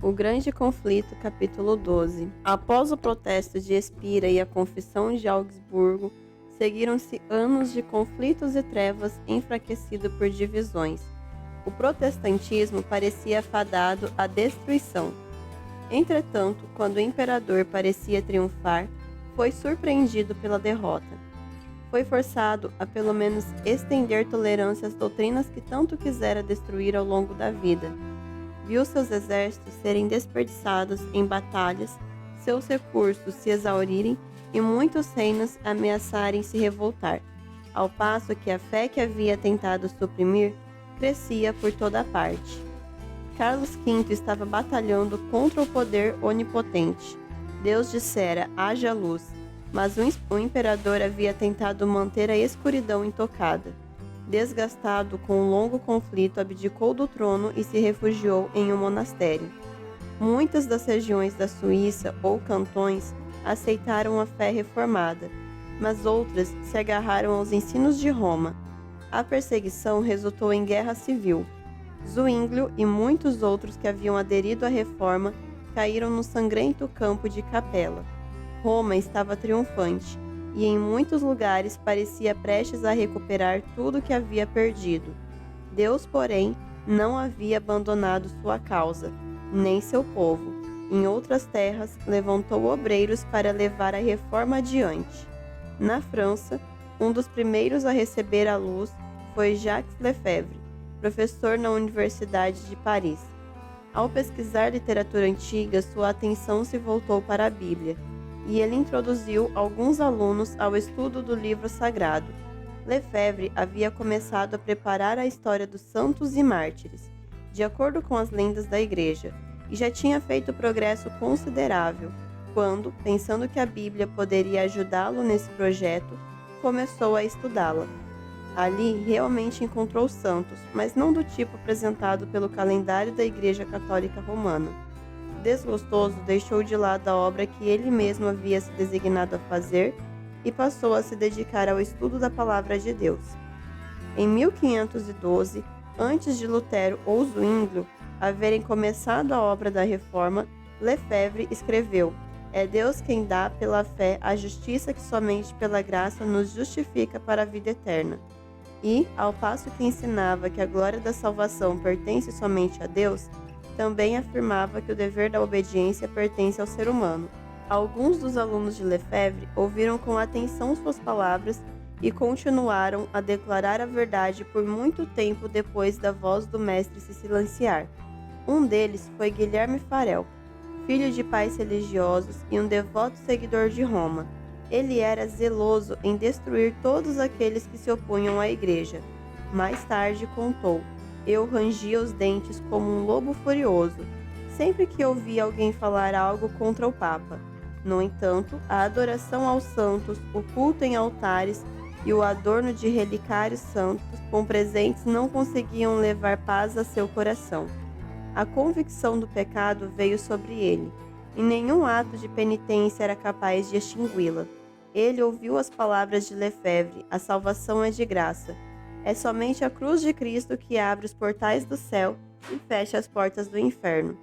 O Grande Conflito, capítulo 12. Após o protesto de Espira e a confissão de Augsburgo, seguiram-se anos de conflitos e trevas enfraquecido por divisões. O protestantismo parecia fadado à destruição. Entretanto, quando o imperador parecia triunfar, foi surpreendido pela derrota. Foi forçado a pelo menos estender tolerância às doutrinas que tanto quisera destruir ao longo da vida. Viu seus exércitos serem desperdiçados em batalhas, seus recursos se exaurirem e muitos reinos ameaçarem se revoltar, ao passo que a fé que havia tentado suprimir crescia por toda parte. Carlos V estava batalhando contra o poder onipotente. Deus dissera: haja luz, mas o imperador havia tentado manter a escuridão intocada. Desgastado com um longo conflito, abdicou do trono e se refugiou em um monastério. Muitas das regiões da Suíça ou cantões aceitaram a fé reformada, mas outras se agarraram aos ensinos de Roma. A perseguição resultou em guerra civil. Zuínglio e muitos outros que haviam aderido à reforma caíram no sangrento campo de Capela. Roma estava triunfante, e em muitos lugares parecia prestes a recuperar tudo que havia perdido. Deus, porém, não havia abandonado sua causa, nem seu povo. Em outras terras, levantou obreiros para levar a reforma adiante. Na França, um dos primeiros a receber a luz foi Jacques Lefebvre, professor na Universidade de Paris. Ao pesquisar literatura antiga, sua atenção se voltou para a Bíblia, e ele introduziu alguns alunos ao estudo do livro sagrado. Lefebvre havia começado a preparar a história dos santos e mártires, de acordo com as lendas da Igreja, e já tinha feito progresso considerável, quando, pensando que a Bíblia poderia ajudá-lo nesse projeto, começou a estudá-la. Ali realmente encontrou santos, mas não do tipo apresentado pelo calendário da Igreja Católica Romana. Desgostoso, deixou de lado a obra que ele mesmo havia se designado a fazer e passou a se dedicar ao estudo da Palavra de Deus. Em 1512, antes de Lutero ou Zwinglio haverem começado a obra da Reforma, Lefebvre escreveu: é Deus quem dá pela fé a justiça que somente pela graça nos justifica para a vida eterna. E, ao passo que ensinava que a glória da salvação pertence somente a Deus, também afirmava que o dever da obediência pertence ao ser humano. Alguns dos alunos de Lefebvre ouviram com atenção suas palavras e continuaram a declarar a verdade por muito tempo depois da voz do mestre se silenciar. Um deles foi Guilherme Farel, filho de pais religiosos e um devoto seguidor de Roma. Ele era zeloso em destruir todos aqueles que se opunham à igreja. Mais tarde contou: eu rangia os dentes como um lobo furioso, sempre que ouvia alguém falar algo contra o Papa. No entanto, a adoração aos santos, o culto em altares e o adorno de relicários santos com presentes não conseguiam levar paz a seu coração. A convicção do pecado veio sobre ele, e nenhum ato de penitência era capaz de extingui-la. Ele ouviu as palavras de Lefebvre: a salvação é de graça. É somente a cruz de Cristo que abre os portais do céu e fecha as portas do inferno.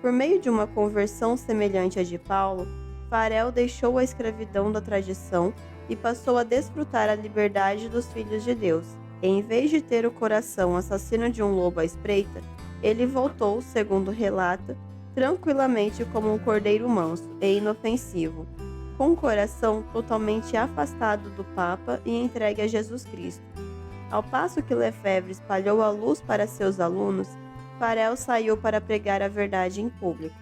Por meio de uma conversão semelhante à de Paulo, Farel deixou a escravidão da tradição e passou a desfrutar a liberdade dos filhos de Deus. Em vez de ter o coração assassino de um lobo à espreita, ele voltou, segundo relata, tranquilamente como um cordeiro manso e inofensivo, com o coração totalmente afastado do Papa e entregue a Jesus Cristo. Ao passo que Lefebvre espalhou a luz para seus alunos, Farel saiu para pregar a verdade em público.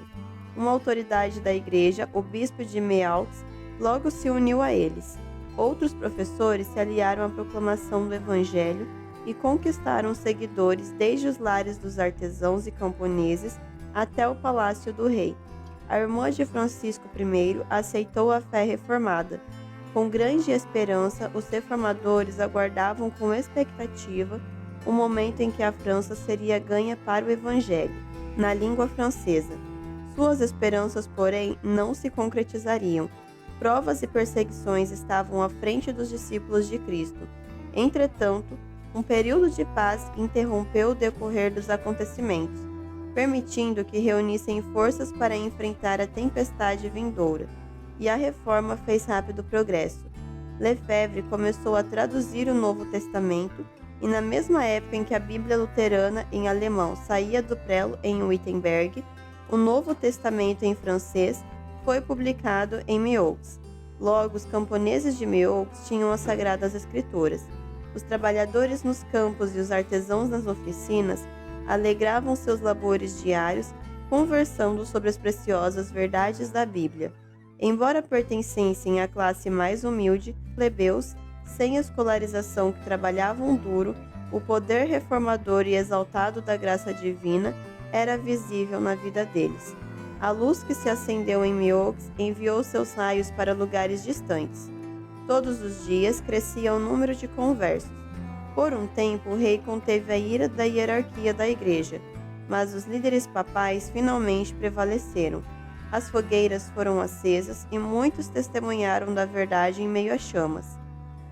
Uma autoridade da igreja, o bispo de Meaux, logo se uniu a eles. Outros professores se aliaram à proclamação do Evangelho e conquistaram seguidores desde os lares dos artesãos e camponeses até o palácio do rei. A irmã de Francisco I aceitou a fé reformada. Com grande esperança, os reformadores aguardavam com expectativa o momento em que a França seria ganha para o Evangelho, na língua francesa. Suas esperanças, porém, não se concretizariam. Provas e perseguições estavam à frente dos discípulos de Cristo. Entretanto, um período de paz interrompeu o decorrer dos acontecimentos. permitindo que reunissem forças para enfrentar a tempestade vindoura. E a reforma fez rápido progresso. Lefebvre começou a traduzir o Novo Testamento e na mesma época em que a Bíblia luterana em alemão saía do prelo em Wittenberg, o Novo Testamento em francês foi publicado em Meaux. Logo, os camponeses de Meaux tinham as Sagradas Escrituras. Os trabalhadores nos campos e os artesãos nas oficinas alegravam seus labores diários conversando sobre as preciosas verdades da Bíblia. Embora pertencessem à classe mais humilde, plebeus, sem escolarização que trabalhavam duro, o poder reformador e exaltado da graça divina era visível na vida deles. A luz que se acendeu em Meaux enviou seus raios para lugares distantes. Todos os dias crescia o número de conversos. Por um tempo, o rei conteve a ira da hierarquia da igreja, mas os líderes papais finalmente prevaleceram. As fogueiras foram acesas e muitos testemunharam da verdade em meio a chamas.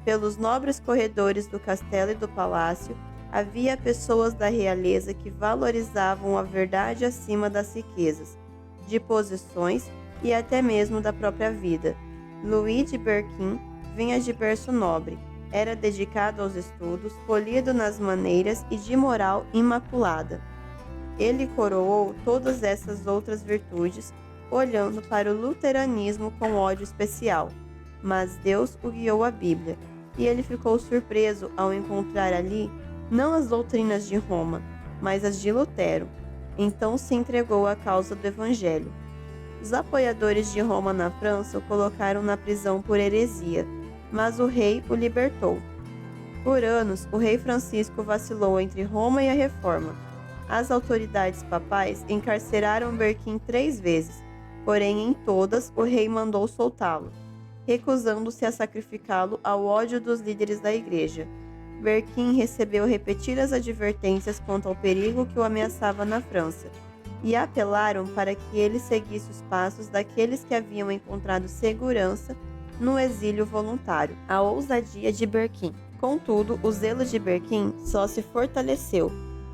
Pelos nobres corredores do castelo e do palácio, havia pessoas da realeza que valorizavam a verdade acima das riquezas, de posições e até mesmo da própria vida. Louis de Berquin vinha de berço nobre, era dedicado aos estudos, polido nas maneiras e de moral imaculada. Ele coroou todas essas outras virtudes, olhando para o luteranismo com ódio especial, mas Deus o guiou à Bíblia, e ele ficou surpreso ao encontrar ali não as doutrinas de Roma, mas as de Lutero. Então se entregou à causa do Evangelho. Os apoiadores de Roma na França o colocaram na prisão por heresia, mas o rei o libertou. Por anos, o rei Francisco vacilou entre Roma e a Reforma. As autoridades papais encarceraram Berquim 3 vezes, porém em todas o rei mandou soltá-lo, recusando-se a sacrificá-lo ao ódio dos líderes da igreja. Berquim recebeu repetidas advertências quanto ao perigo que o ameaçava na França, e apelaram para que ele seguisse os passos daqueles que haviam encontrado segurança no exílio voluntário, a ousadia de Berquim. Contudo, o zelo de Berquim só se fortaleceu.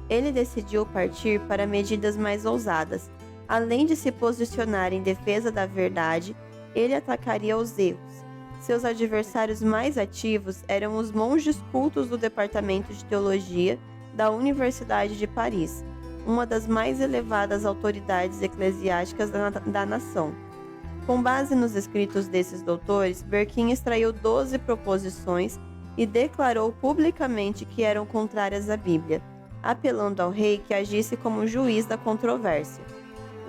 Ele decidiu partir para medidas mais ousadas. Além de se posicionar em defesa da verdade, ele atacaria os erros. Seus adversários mais ativos eram os monges cultos do Departamento de Teologia da Universidade de Paris, uma das mais elevadas autoridades eclesiásticas da nação. Com base nos escritos desses doutores, Berquim extraiu 12 proposições e declarou publicamente que eram contrárias à Bíblia, apelando ao rei que agisse como juiz da controvérsia.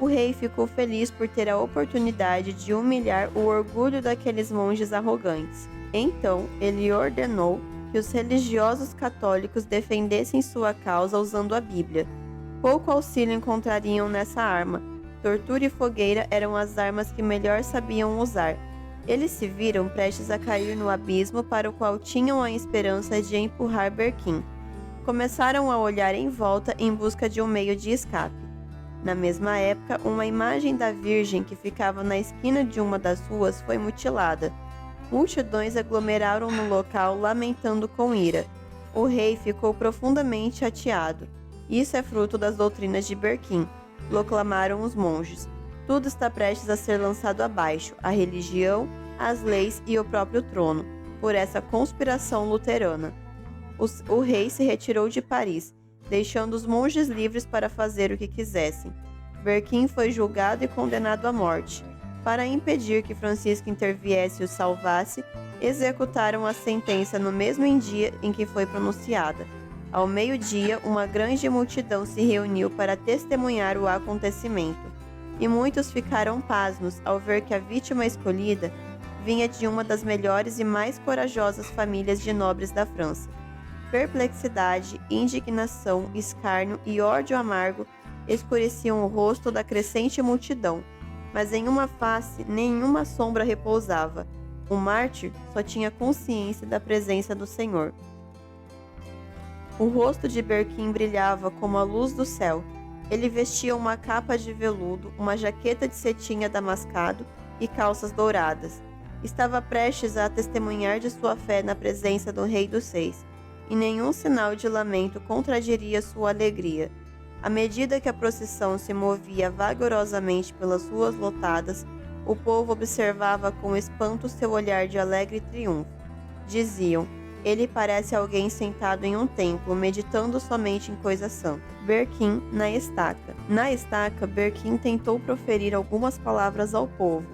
O rei ficou feliz por ter a oportunidade de humilhar o orgulho daqueles monges arrogantes. Então, ele ordenou que os religiosos católicos defendessem sua causa usando a Bíblia. Pouco auxílio encontrariam nessa arma. Tortura e fogueira eram as armas que melhor sabiam usar. Eles se viram prestes a cair no abismo para o qual tinham a esperança de empurrar Berquim. Começaram a olhar em volta em busca de um meio de escape. Na mesma época, uma imagem da Virgem que ficava na esquina de uma das ruas foi mutilada. Multidões aglomeraram no local, lamentando com ira. O rei ficou profundamente chateado. Isso é fruto das doutrinas de Berquim, proclamaram os monges. Tudo está prestes a ser lançado abaixo, a religião, as leis e o próprio trono, por essa conspiração luterana. O rei se retirou de Paris, deixando os monges livres para fazer o que quisessem. Berquim foi julgado e condenado à morte. Para impedir que Francisco interviesse e o salvasse, executaram a sentença no mesmo dia em que foi pronunciada. Ao meio-dia, uma grande multidão se reuniu para testemunhar o acontecimento, e muitos ficaram pasmos ao ver que a vítima escolhida vinha de uma das melhores e mais corajosas famílias de nobres da França. Perplexidade, indignação, escárnio e ódio amargo escureciam o rosto da crescente multidão, mas em uma face nenhuma sombra repousava. O mártir só tinha consciência da presença do Senhor. O rosto de Berquim brilhava como a luz do céu. Ele vestia uma capa de veludo, uma jaqueta de cetim adamascado e calças douradas. Estava prestes a testemunhar de sua fé na presença do Rei dos Seis, e nenhum sinal de lamento contradiria sua alegria. À medida que a procissão se movia vagarosamente pelas ruas lotadas, o povo observava com espanto seu olhar de alegre triunfo. Diziam: ele parece alguém sentado em um templo, meditando somente em coisa santa. Berquim na estaca. Na estaca, Berquim tentou proferir algumas palavras ao povo,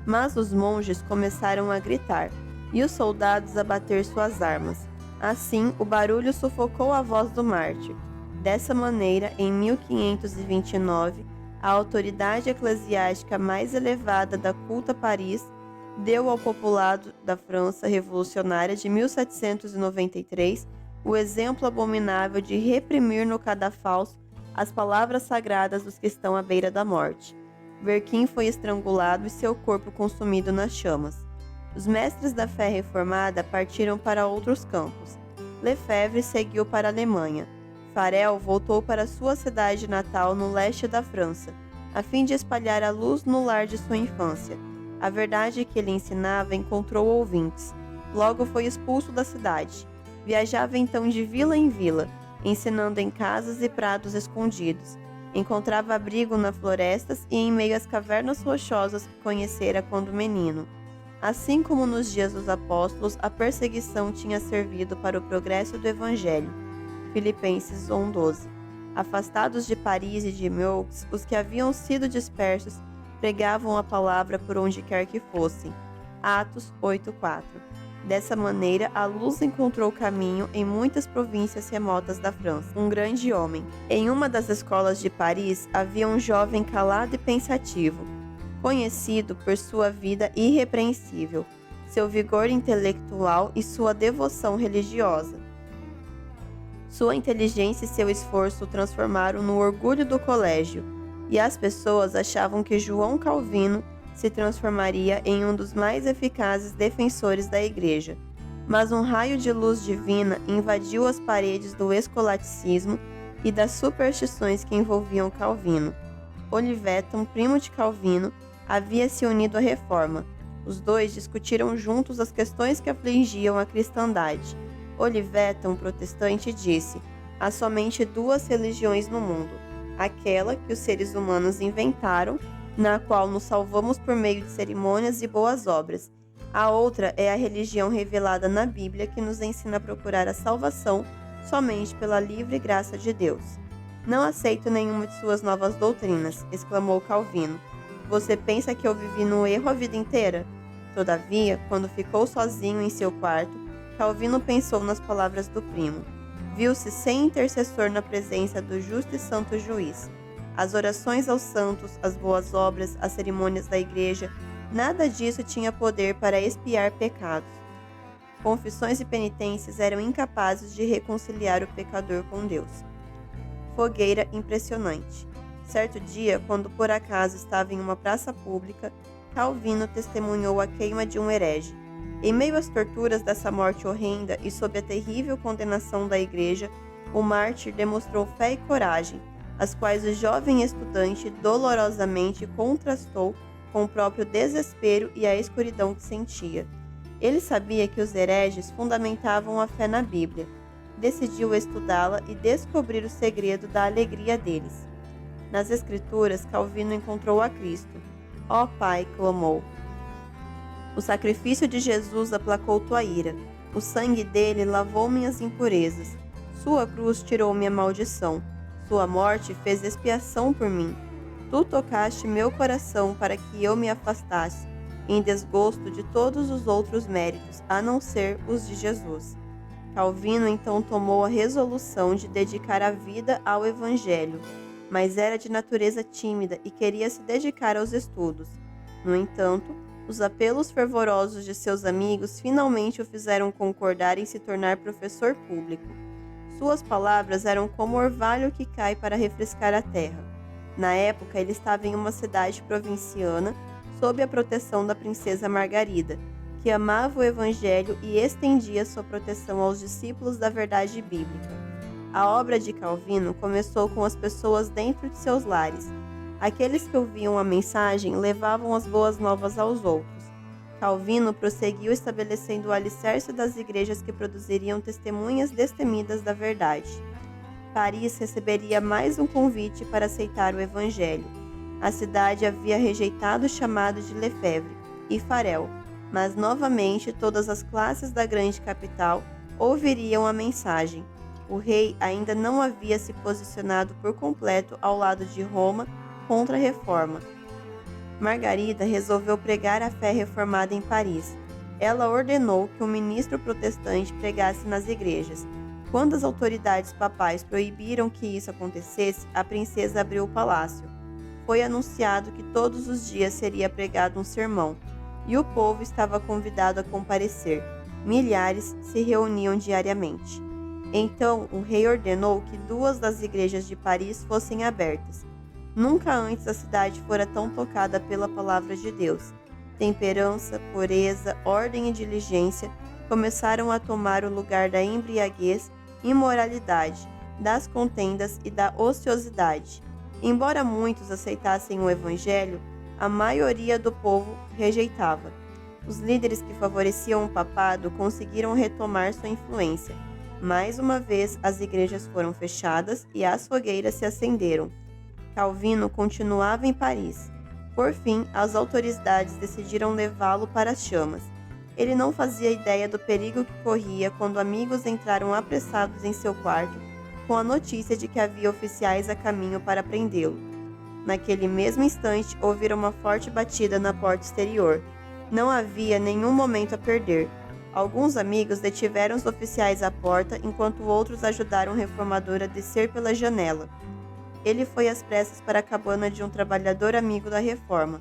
mas os monges começaram a gritar e os soldados a bater suas armas. Assim, o barulho sufocou a voz do mártir. Dessa maneira, em 1529, a autoridade eclesiástica mais elevada da culta Paris deu ao populado da França revolucionária de 1793 o exemplo abominável de reprimir no cadafalso as palavras sagradas dos que estão à beira da morte. Berquim foi estrangulado e seu corpo consumido nas chamas. Os mestres da fé reformada partiram para outros campos. Lefebvre seguiu para a Alemanha. Farel voltou para sua cidade natal no leste da França, a fim de espalhar a luz no lar de sua infância. A verdade que ele ensinava encontrou ouvintes. Logo foi expulso da cidade. Viajava então de vila em vila, ensinando em casas e prados escondidos. Encontrava abrigo nas florestas e em meio às cavernas rochosas que conhecera quando menino. Assim como nos dias dos apóstolos, a perseguição tinha servido para o progresso do Evangelho. Filipenses 1:12. Afastados de Paris e de Meaux, os que haviam sido dispersos pregavam a palavra por onde quer que fossem. Atos 8:4. Dessa maneira, a luz encontrou caminho em muitas províncias remotas da França. Um grande homem. Em uma das escolas de Paris havia um jovem calado e pensativo, conhecido por sua vida irrepreensível, seu vigor intelectual e sua devoção religiosa. Sua inteligência e seu esforço o transformaram no orgulho do colégio, e as pessoas achavam que João Calvino se transformaria em um dos mais eficazes defensores da Igreja. Mas um raio de luz divina invadiu as paredes do escolasticismo e das superstições que envolviam Calvino. Olivetan, primo de Calvino, havia se unido à Reforma. Os dois discutiram juntos as questões que afligiam a cristandade. Olivetan, um protestante, disse: há somente duas religiões no mundo: aquela que os seres humanos inventaram, na qual nos salvamos por meio de cerimônias e boas obras. A outra é a religião revelada na Bíblia, que nos ensina a procurar a salvação somente pela livre graça de Deus. Não aceito nenhuma de suas novas doutrinas, exclamou Calvino. Você pensa que eu vivi no erro a vida inteira? Todavia, quando ficou sozinho em seu quarto, Calvino pensou nas palavras do primo. Viu-se sem intercessor na presença do justo e santo juiz. As orações aos santos, as boas obras, as cerimônias da igreja, nada disso tinha poder para expiar pecados. Confissões e penitências eram incapazes de reconciliar o pecador com Deus. Fogueira impressionante. Certo dia, quando por acaso estava em uma praça pública, Calvino testemunhou a queima de um herege. Em meio às torturas dessa morte horrenda e sob a terrível condenação da igreja, o mártir demonstrou fé e coragem, as quais o jovem estudante dolorosamente contrastou com o próprio desespero e a escuridão que sentia. Ele sabia que os hereges fundamentavam a fé na Bíblia. Decidiu estudá-la e descobrir o segredo da alegria deles. Nas Escrituras, Calvino encontrou a Cristo. Ó Pai, clamou. O sacrifício de Jesus aplacou tua ira. O sangue dele lavou minhas impurezas. Sua cruz tirou minha maldição. Sua morte fez expiação por mim. Tu tocaste meu coração para que eu me afastasse, em desgosto de todos os outros méritos, a não ser os de Jesus. Calvino então tomou a resolução de dedicar a vida ao Evangelho, mas era de natureza tímida e queria se dedicar aos estudos. No entanto, os apelos fervorosos de seus amigos finalmente o fizeram concordar em se tornar professor público. Suas palavras eram como orvalho que cai para refrescar a terra. Na época, ele estava em uma cidade provinciana, sob a proteção da princesa Margarida, que amava o Evangelho e estendia sua proteção aos discípulos da verdade bíblica. A obra de Calvino começou com as pessoas dentro de seus lares. Aqueles que ouviam a mensagem levavam as boas novas aos outros. Calvino prosseguiu estabelecendo o alicerce das igrejas que produziriam testemunhas destemidas da verdade. Paris receberia mais um convite para aceitar o evangelho. A cidade havia rejeitado o chamado de Lefebvre e Farel, mas novamente todas as classes da grande capital ouviriam a mensagem. O rei ainda não havia se posicionado por completo ao lado de Roma contra a reforma. Margarida resolveu pregar a fé reformada em Paris. Ela ordenou que um ministro protestante pregasse nas igrejas. Quando as autoridades papais proibiram que isso acontecesse, a princesa abriu o palácio. Foi anunciado que todos os dias seria pregado um sermão, e o povo estava convidado a comparecer. Milhares se reuniam diariamente. Então, o rei ordenou que 2 das igrejas de Paris fossem abertas. Nunca antes a cidade fora tão tocada pela palavra de Deus. Temperança, pureza, ordem e diligência começaram a tomar o lugar da embriaguez, imoralidade, das contendas e da ociosidade. Embora muitos aceitassem o evangelho, a maioria do povo rejeitava. Os líderes que favoreciam o papado conseguiram retomar sua influência. Mais uma vez, as igrejas foram fechadas e as fogueiras se acenderam. Calvino continuava em Paris. Por fim, as autoridades decidiram levá-lo para as chamas. Ele não fazia ideia do perigo que corria quando amigos entraram apressados em seu quarto com a notícia de que havia oficiais a caminho para prendê-lo. Naquele mesmo instante, ouviram uma forte batida na porta exterior. Não havia nenhum momento a perder. Alguns amigos detiveram os oficiais à porta, enquanto outros ajudaram o reformador a descer pela janela. Ele foi às pressas para a cabana de um trabalhador amigo da reforma.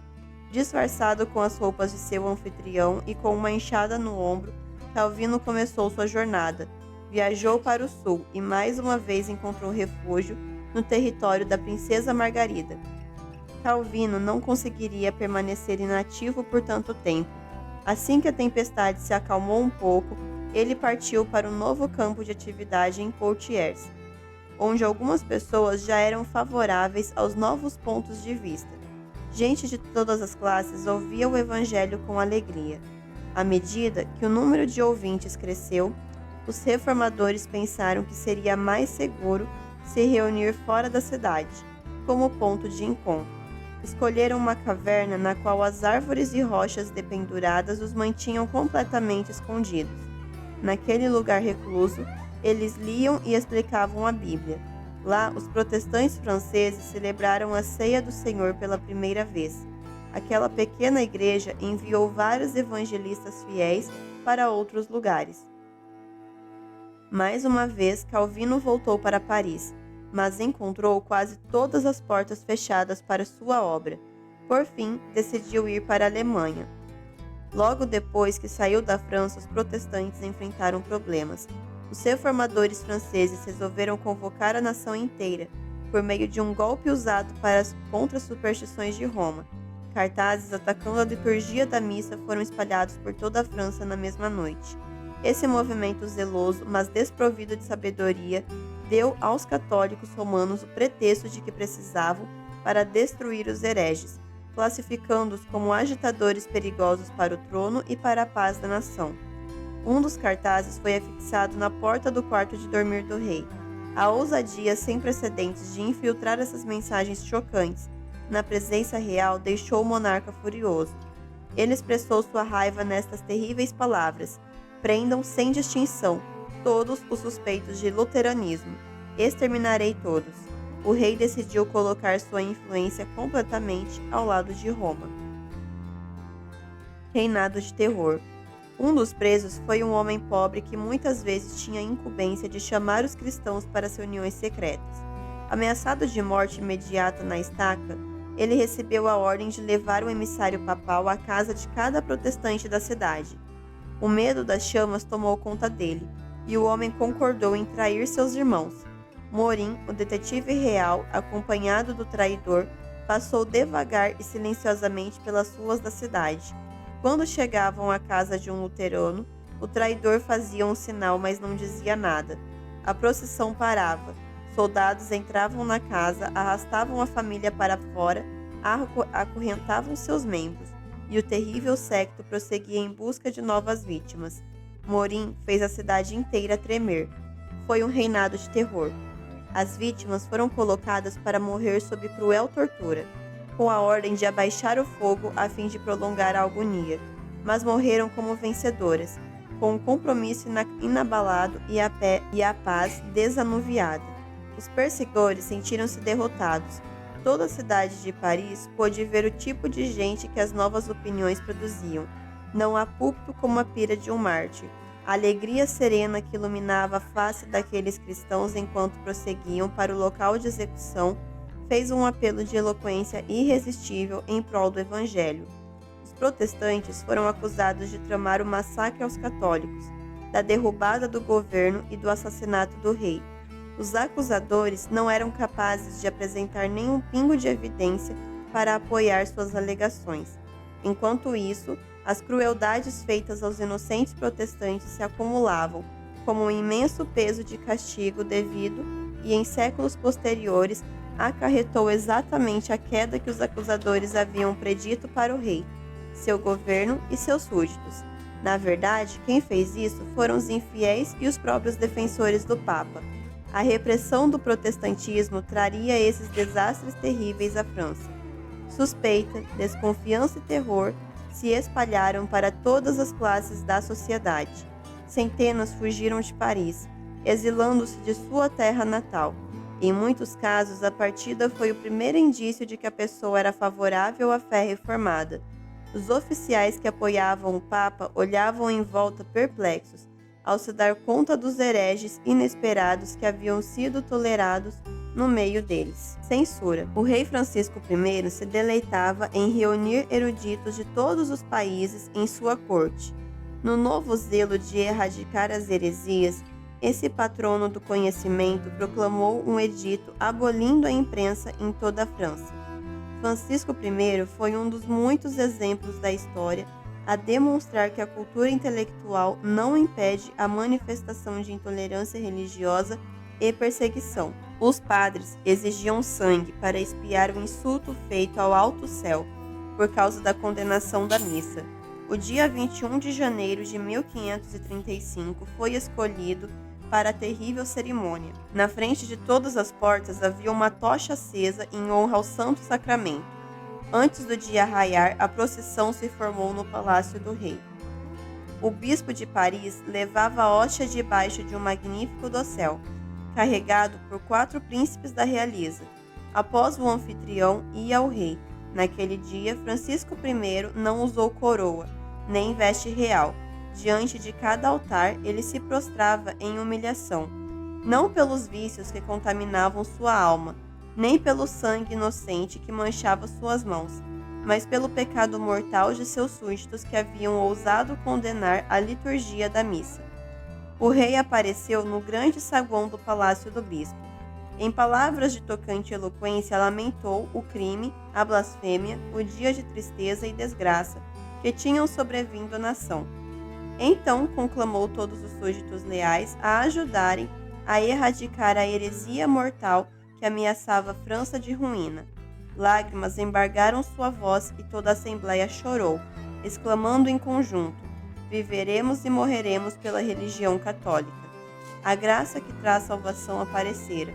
Disfarçado com as roupas de seu anfitrião e com uma enxada no ombro, Calvino começou sua jornada. Viajou para o sul e mais uma vez encontrou refúgio no território da princesa Margarida. Calvino não conseguiria permanecer inativo por tanto tempo. Assim que a tempestade se acalmou um pouco, ele partiu para um novo campo de atividade em Poitiers, onde algumas pessoas já eram favoráveis aos novos pontos de vista. Gente de todas as classes ouvia o evangelho com alegria. À medida que o número de ouvintes cresceu, os reformadores pensaram que seria mais seguro se reunir fora da cidade, como ponto de encontro. Escolheram uma caverna na qual as árvores e rochas dependuradas os mantinham completamente escondidos. Naquele lugar recluso, eles liam e explicavam a Bíblia. Lá, os protestantes franceses celebraram a Ceia do Senhor pela primeira vez. Aquela pequena igreja enviou vários evangelistas fiéis para outros lugares. Mais uma vez, Calvino voltou para Paris, mas encontrou quase todas as portas fechadas para sua obra. Por fim, decidiu ir para a Alemanha. Logo depois que saiu da França, os protestantes enfrentaram problemas. Os reformadores franceses resolveram convocar a nação inteira, por meio de um golpe usado contra as superstições de Roma. Cartazes atacando a liturgia da missa foram espalhados por toda a França na mesma noite. Esse movimento zeloso, mas desprovido de sabedoria, deu aos católicos romanos o pretexto de que precisavam para destruir os hereges, classificando-os como agitadores perigosos para o trono e para a paz da nação. Um dos cartazes foi afixado na porta do quarto de dormir do rei. A ousadia sem precedentes de infiltrar essas mensagens chocantes na presença real deixou o monarca furioso. Ele expressou sua raiva nestas terríveis palavras: prendam sem distinção todos os suspeitos de luteranismo. Exterminarei todos. O rei decidiu colocar sua influência completamente ao lado de Roma. Reinado de terror. Um dos presos foi um homem pobre que muitas vezes tinha a incumbência de chamar os cristãos para as reuniões secretas. Ameaçado de morte imediata na estaca, ele recebeu a ordem de levar o emissário papal à casa de cada protestante da cidade. O medo das chamas tomou conta dele, e o homem concordou em trair seus irmãos. Morim, o detetive real, acompanhado do traidor, passou devagar e silenciosamente pelas ruas da cidade. Quando chegavam à casa de um luterano, o traidor fazia um sinal, mas não dizia nada. A procissão parava. Soldados entravam na casa, arrastavam a família para fora, acorrentavam seus membros, e o terrível séquito prosseguia em busca de novas vítimas. Morim fez a cidade inteira tremer. Foi um reinado de terror. As vítimas foram colocadas para morrer sob cruel tortura, com a ordem de abaixar o fogo a fim de prolongar a agonia, mas morreram como vencedoras, com o compromisso inabalado e a paz desanuviada. Os perseguidores sentiram-se derrotados. Toda a cidade de Paris pôde ver o tipo de gente que as novas opiniões produziam. Não há púlpito como a pira de um mártir. A alegria serena que iluminava a face daqueles cristãos enquanto prosseguiam para o local de execução fez um apelo de eloquência irresistível em prol do Evangelho. Os protestantes foram acusados de tramar o massacre aos católicos, da derrubada do governo e do assassinato do rei. Os acusadores não eram capazes de apresentar nenhum pingo de evidência para apoiar suas alegações. Enquanto isso, as crueldades feitas aos inocentes protestantes se acumulavam, como um imenso peso de castigo devido e, em séculos posteriores, acarretou exatamente a queda que os acusadores haviam predito para o rei, seu governo e seus súditos. Na verdade, quem fez isso foram os infiéis e os próprios defensores do Papa. A repressão do protestantismo traria esses desastres terríveis à França. Suspeita, desconfiança e terror se espalharam para todas as classes da sociedade. Centenas fugiram de Paris, exilando-se de sua terra natal. Em muitos casos, a partida foi o primeiro indício de que a pessoa era favorável à fé reformada. Os oficiais que apoiavam o Papa olhavam em volta perplexos, ao se dar conta dos hereges inesperados que haviam sido tolerados no meio deles. Censura. O rei Francisco I se deleitava em reunir eruditos de todos os países em sua corte. No novo zelo de erradicar as heresias, esse patrono do conhecimento proclamou um edito abolindo a imprensa em toda a França. Francisco I foi um dos muitos exemplos da história a demonstrar que a cultura intelectual não impede a manifestação de intolerância religiosa e perseguição. Os padres exigiam sangue para expiar o insulto feito ao alto céu por causa da condenação da missa. O dia 21 de janeiro de 1535 foi escolhido para a terrível cerimônia. Na frente de todas as portas havia uma tocha acesa em honra ao Santo Sacramento. Antes do dia raiar, a procissão se formou no Palácio do Rei. O bispo de Paris levava a hóstia debaixo de um magnífico dossel, carregado por 4 príncipes da realeza. Após o anfitrião ia ao rei. Naquele dia, Francisco I não usou coroa, nem veste real. Diante de cada altar, ele se prostrava em humilhação, não pelos vícios que contaminavam sua alma, nem pelo sangue inocente que manchava suas mãos, mas pelo pecado mortal de seus súditos que haviam ousado condenar a liturgia da missa. O rei apareceu no grande saguão do palácio do bispo. Em palavras de tocante eloquência, lamentou o crime, a blasfêmia, o dia de tristeza e desgraça que tinham sobrevindo à nação. Então conclamou todos os súditos leais a ajudarem a erradicar a heresia mortal que ameaçava a França de ruína. Lágrimas embargaram sua voz e toda a assembleia chorou, exclamando em conjunto: viveremos e morreremos pela religião católica. A graça que traz salvação aparecera,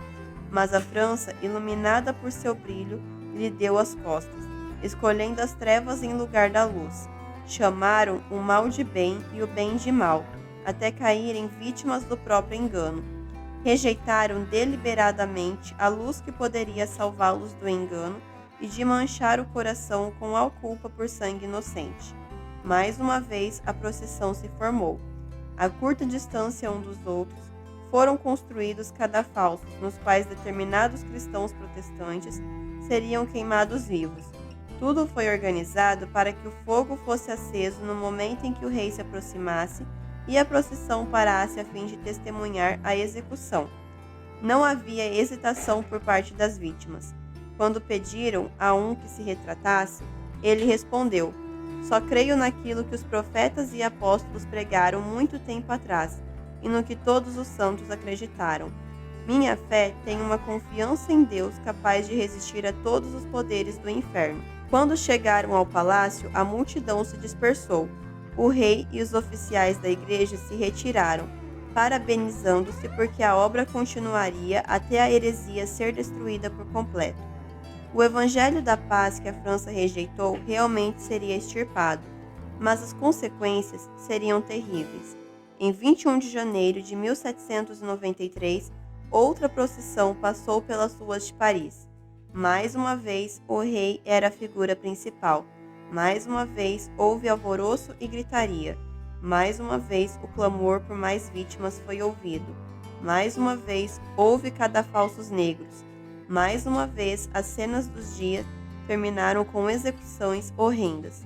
mas a França, iluminada por seu brilho, lhe deu as costas, escolhendo as trevas em lugar da luz. Chamaram o mal de bem e o bem de mal, até caírem vítimas do próprio engano. Rejeitaram deliberadamente a luz que poderia salvá-los do engano e de manchar o coração com a culpa por sangue inocente. Mais uma vez a procissão se formou. A curta distância um dos outros, foram construídos cadafalsos, nos quais determinados cristãos protestantes seriam queimados vivos. Tudo foi organizado para que o fogo fosse aceso no momento em que o rei se aproximasse e a procissão parasse a fim de testemunhar a execução. Não havia hesitação por parte das vítimas. Quando pediram a um que se retratasse, ele respondeu: só creio naquilo que os profetas e apóstolos pregaram muito tempo atrás e no que todos os santos acreditaram. Minha fé tem uma confiança em Deus capaz de resistir a todos os poderes do inferno. Quando chegaram ao palácio, a multidão se dispersou. O rei e os oficiais da igreja se retiraram. parabenizando-se porque a obra continuaria até a heresia ser destruída por completo. O Evangelho da Paz que a França rejeitou realmente seria extirpado, mas as consequências seriam terríveis. Em 21 de janeiro de 1793, outra procissão passou pelas ruas de Paris. Mais uma vez, o rei era a figura principal. Mais uma vez, houve alvoroço e gritaria. Mais uma vez, o clamor por mais vítimas foi ouvido. Mais uma vez, houve cadafalsos negros. Mais uma vez, as cenas dos dias terminaram com execuções horrendas.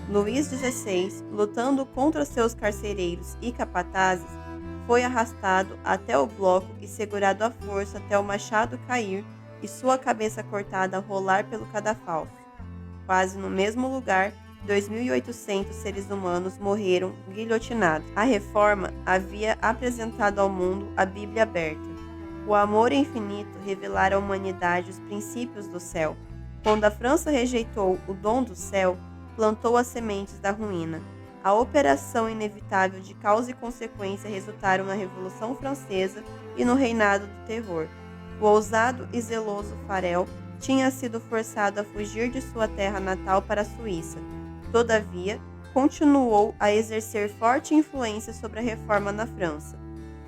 Luís XVI, lutando contra seus carcereiros e capatazes, foi arrastado até o bloco e segurado à força até o machado cair e sua cabeça cortada rolar pelo cadafalso. Quase no mesmo lugar, 2.800 seres humanos morreram guilhotinados. A Reforma havia apresentado ao mundo a Bíblia aberta. O amor infinito revelara à humanidade os princípios do céu. Quando a França rejeitou o dom do céu, plantou as sementes da ruína. A operação inevitável de causa e consequência resultaram na Revolução Francesa e no reinado do terror. O ousado e zeloso Farel tinha sido forçado a fugir de sua terra natal para a Suíça. Todavia, continuou a exercer forte influência sobre a reforma na França.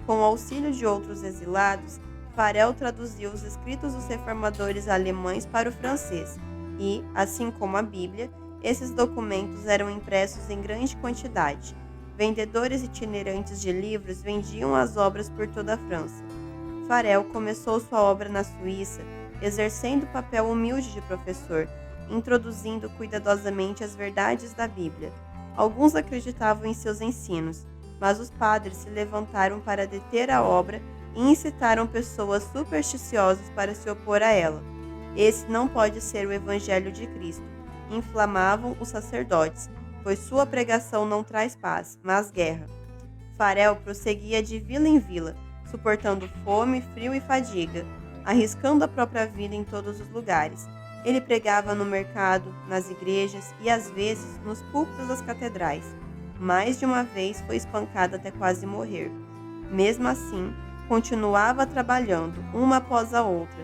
Com o auxílio de outros exilados, Farel traduziu os escritos dos reformadores alemães para o francês e, assim como a Bíblia, esses documentos eram impressos em grande quantidade. Vendedores itinerantes de livros vendiam as obras por toda a França. Farel começou sua obra na Suíça, exercendo o papel humilde de professor, introduzindo cuidadosamente as verdades da Bíblia. Alguns acreditavam em seus ensinos, mas os padres se levantaram para deter a obra e incitaram pessoas supersticiosas para se opor a ela. Esse não pode ser o Evangelho de Cristo, inflamavam os sacerdotes, pois sua pregação não traz paz, mas guerra. Farel prosseguia de vila em vila, suportando fome, frio e fadiga, arriscando a própria vida em todos os lugares. Ele pregava no mercado, nas igrejas e, às vezes, nos púlpitos das catedrais. Mais de uma vez foi espancado até quase morrer. Mesmo assim, continuava trabalhando, uma após a outra.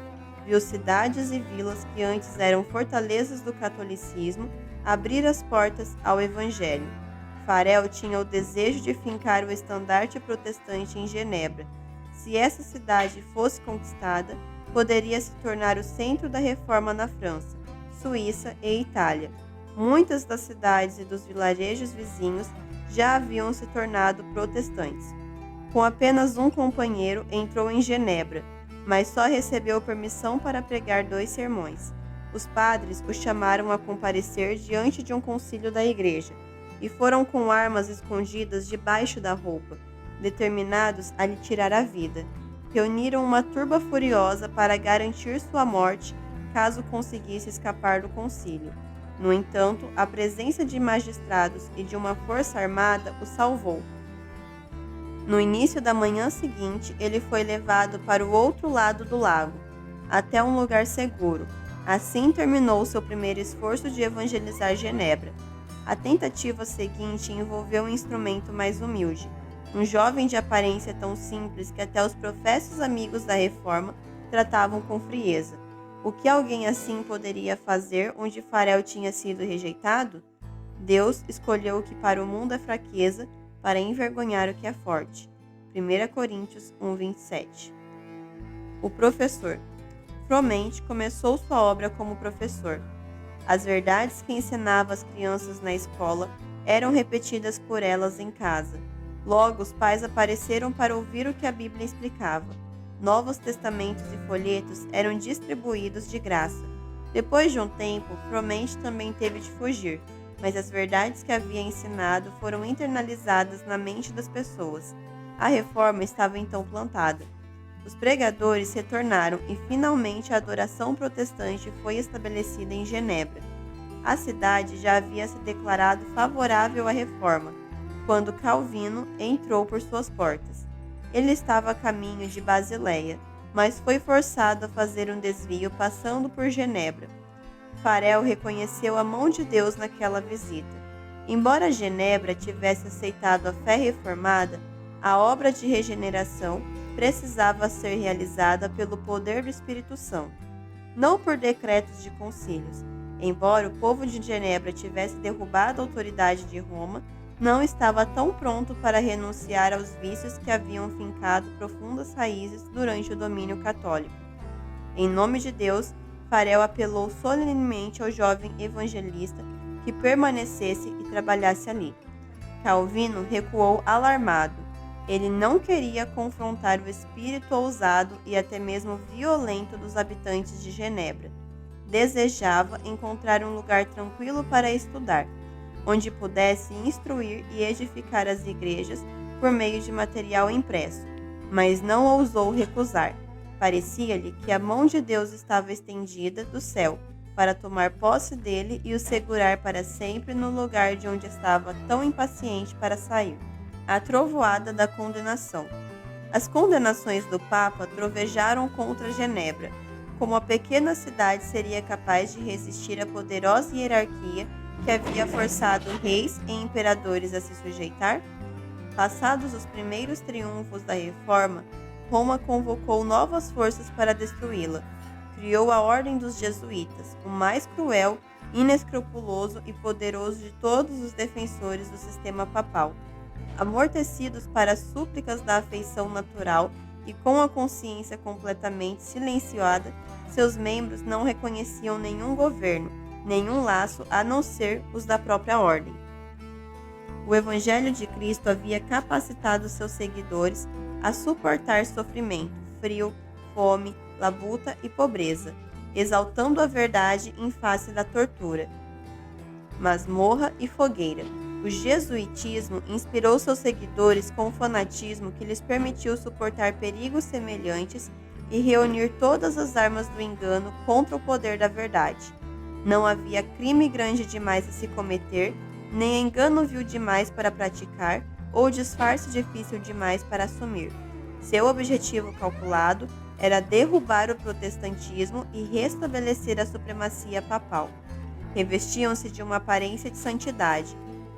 Viu cidades e vilas que antes eram fortalezas do catolicismo abrir as portas ao Evangelho. Farel tinha o desejo de fincar o estandarte protestante em Genebra. Se essa cidade fosse conquistada, poderia se tornar o centro da reforma na França, Suíça e Itália. Muitas das cidades e dos vilarejos vizinhos já haviam se tornado protestantes. Com apenas um companheiro, entrou em Genebra, mas só recebeu permissão para pregar 2 sermões. Os padres o chamaram a comparecer diante de um concílio da igreja, e foram com armas escondidas debaixo da roupa, determinados a lhe tirar a vida. Reuniram uma turba furiosa para garantir sua morte caso conseguisse escapar do concílio. No entanto, a presença de magistrados e de uma força armada o salvou. No início da manhã seguinte, ele foi levado para o outro lado do lago, até um lugar seguro. Assim terminou seu primeiro esforço de evangelizar Genebra. A tentativa seguinte envolveu um instrumento mais humilde, um jovem de aparência tão simples que até os professos amigos da Reforma tratavam com frieza. O que alguém assim poderia fazer onde Farel tinha sido rejeitado? Deus escolheu o que para o mundo é fraqueza, para envergonhar o que é forte. 1 Coríntios 1:27. O professor. Fromente começou sua obra como professor. As verdades que ensinava às crianças na escola eram repetidas por elas em casa. Logo, os pais apareceram para ouvir o que a Bíblia explicava. Novos testamentos e folhetos eram distribuídos de graça. Depois de um tempo, Fromente também teve de fugir, mas as verdades que havia ensinado foram internalizadas na mente das pessoas. A reforma estava então plantada. Os pregadores retornaram e finalmente a adoração protestante foi estabelecida em Genebra. A cidade já havia se declarado favorável à reforma, quando Calvino entrou por suas portas. Ele estava a caminho de Basileia, mas foi forçado a fazer um desvio passando por Genebra. Farel reconheceu a mão de Deus naquela visita. Embora Genebra tivesse aceitado a fé reformada, A obra de regeneração precisava ser realizada pelo poder do Espírito Santo, não por decretos de concílios. Embora o povo de Genebra tivesse derrubado a autoridade de Roma, não estava tão pronto para renunciar aos vícios que haviam fincado profundas raízes durante o domínio católico. Em nome de Deus, Farel apelou solenemente ao jovem evangelista que permanecesse e trabalhasse ali. Calvino recuou alarmado. Ele não queria confrontar o espírito ousado e até mesmo violento dos habitantes de Genebra. Desejava encontrar um lugar tranquilo para estudar, onde pudesse instruir e edificar as igrejas por meio de material impresso, mas não ousou recusar. Parecia-lhe que a mão de Deus estava estendida do céu para tomar posse dele e o segurar para sempre no lugar de onde estava tão impaciente para sair. A trovoada da condenação. As condenações do Papa trovejaram contra Genebra. Como a pequena cidade seria capaz de resistir à poderosa hierarquia que havia forçado reis e imperadores a se sujeitar? Passados os primeiros triunfos da Reforma, Roma convocou novas forças para destruí-la. Criou a Ordem dos Jesuítas, o mais cruel, inescrupuloso e poderoso de todos os defensores do sistema papal. Amortecidos para as súplicas da afeição natural e com a consciência completamente silenciada, seus membros não reconheciam nenhum governo, nenhum laço a não ser os da própria ordem. O Evangelho de Cristo havia capacitado seus seguidores a suportar sofrimento, frio, fome, labuta e pobreza, exaltando a verdade em face da tortura, masmorra e fogueira. O jesuitismo inspirou seus seguidores com um fanatismo que lhes permitiu suportar perigos semelhantes e reunir todas as armas do engano contra o poder da verdade. Não havia crime grande demais a se cometer, nem engano vil demais para praticar, ou disfarce difícil demais para assumir. Seu objetivo calculado era derrubar o protestantismo e restabelecer a supremacia papal. Revestiam-se de uma aparência de santidade,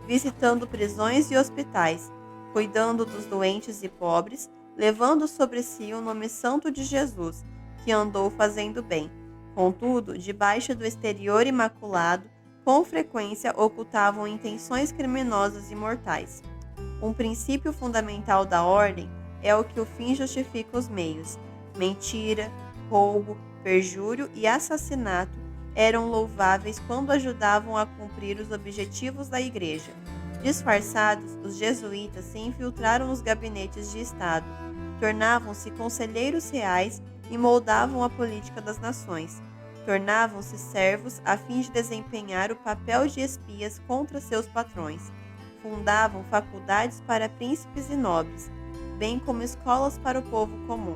visitando prisões e hospitais, cuidando dos doentes e pobres, levando sobre si o nome santo de Jesus, que andou fazendo bem. Contudo, debaixo do exterior imaculado, com frequência ocultavam intenções criminosas e mortais. Um princípio fundamental da ordem é o que o fim justifica os meios. Mentira, roubo, perjúrio e assassinato eram louváveis quando ajudavam a cumprir os objetivos da Igreja. Disfarçados, os jesuítas se infiltraram nos gabinetes de Estado, tornavam-se conselheiros reais e moldavam a política das nações. Tornavam-se servos a fim de desempenhar o papel de espias contra seus patrões. Fundavam faculdades para príncipes e nobres, bem como escolas para o povo comum.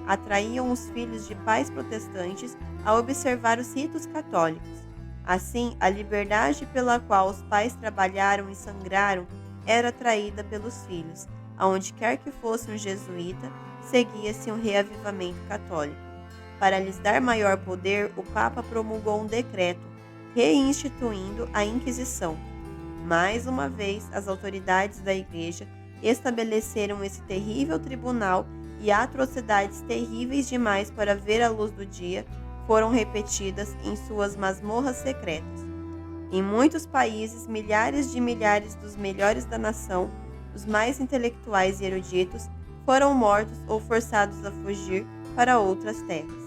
Atraíam os filhos de pais protestantes a observar os ritos católicos. Assim, a liberdade pela qual os pais trabalharam e sangraram era traída pelos filhos. Aonde quer que fosse um jesuíta, seguia-se um reavivamento católico. Para lhes dar maior poder, o Papa promulgou um decreto, reinstituindo a Inquisição. Mais uma vez, as autoridades da Igreja estabeleceram esse terrível tribunal e atrocidades terríveis demais para ver a luz do dia foram repetidas em suas masmorras secretas. Em muitos países, milhares dos melhores da nação, os mais intelectuais e eruditos, foram mortos ou forçados a fugir para outras terras.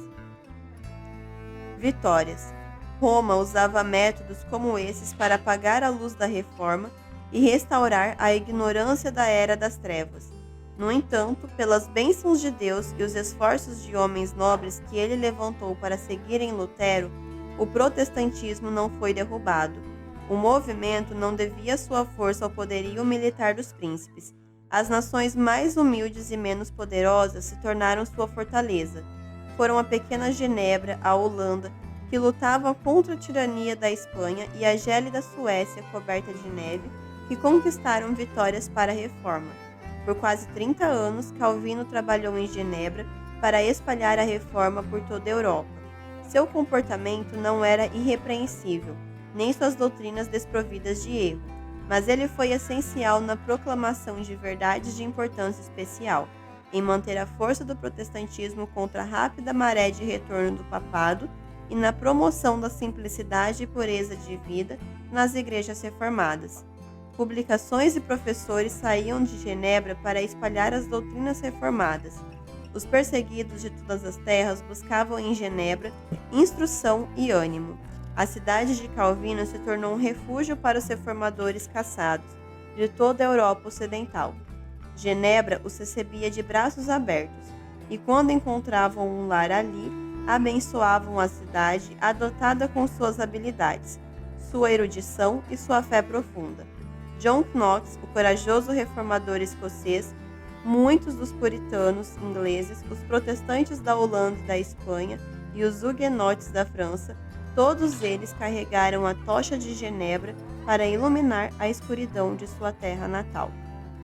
Vitórias. Roma usava métodos como esses para apagar a luz da reforma e restaurar a ignorância da Era das Trevas. No entanto, pelas bênçãos de Deus e os esforços de homens nobres que ele levantou para seguirem Lutero, o protestantismo não foi derrubado. O movimento não devia sua força ao poderio militar dos príncipes. As nações mais humildes e menos poderosas se tornaram sua fortaleza. Foram a pequena Genebra, a Holanda, que lutavam contra a tirania da Espanha, e a gélida Suécia, coberta de neve, que conquistaram vitórias para a reforma. Por quase 30 anos, Calvino trabalhou em Genebra para espalhar a reforma por toda a Europa. Seu comportamento não era irrepreensível, nem suas doutrinas desprovidas de erro. mas ele foi essencial na proclamação de verdades de importância especial, em manter a força do protestantismo contra a rápida maré de retorno do papado e na promoção da simplicidade e pureza de vida nas igrejas reformadas. Publicações e professores saíam de Genebra para espalhar as doutrinas reformadas. Os perseguidos de todas as terras buscavam em Genebra instrução e ânimo. A cidade de Calvino se tornou um refúgio para os reformadores caçados de toda a Europa Ocidental. Genebra os recebia de braços abertos, e quando encontravam um lar ali, abençoavam a cidade adotada com suas habilidades, sua erudição e sua fé profunda. John Knox, o corajoso reformador escocês, muitos dos puritanos ingleses, os protestantes da Holanda e da Espanha e os huguenotes da França, todos eles carregaram a tocha de Genebra para iluminar a escuridão de sua terra natal.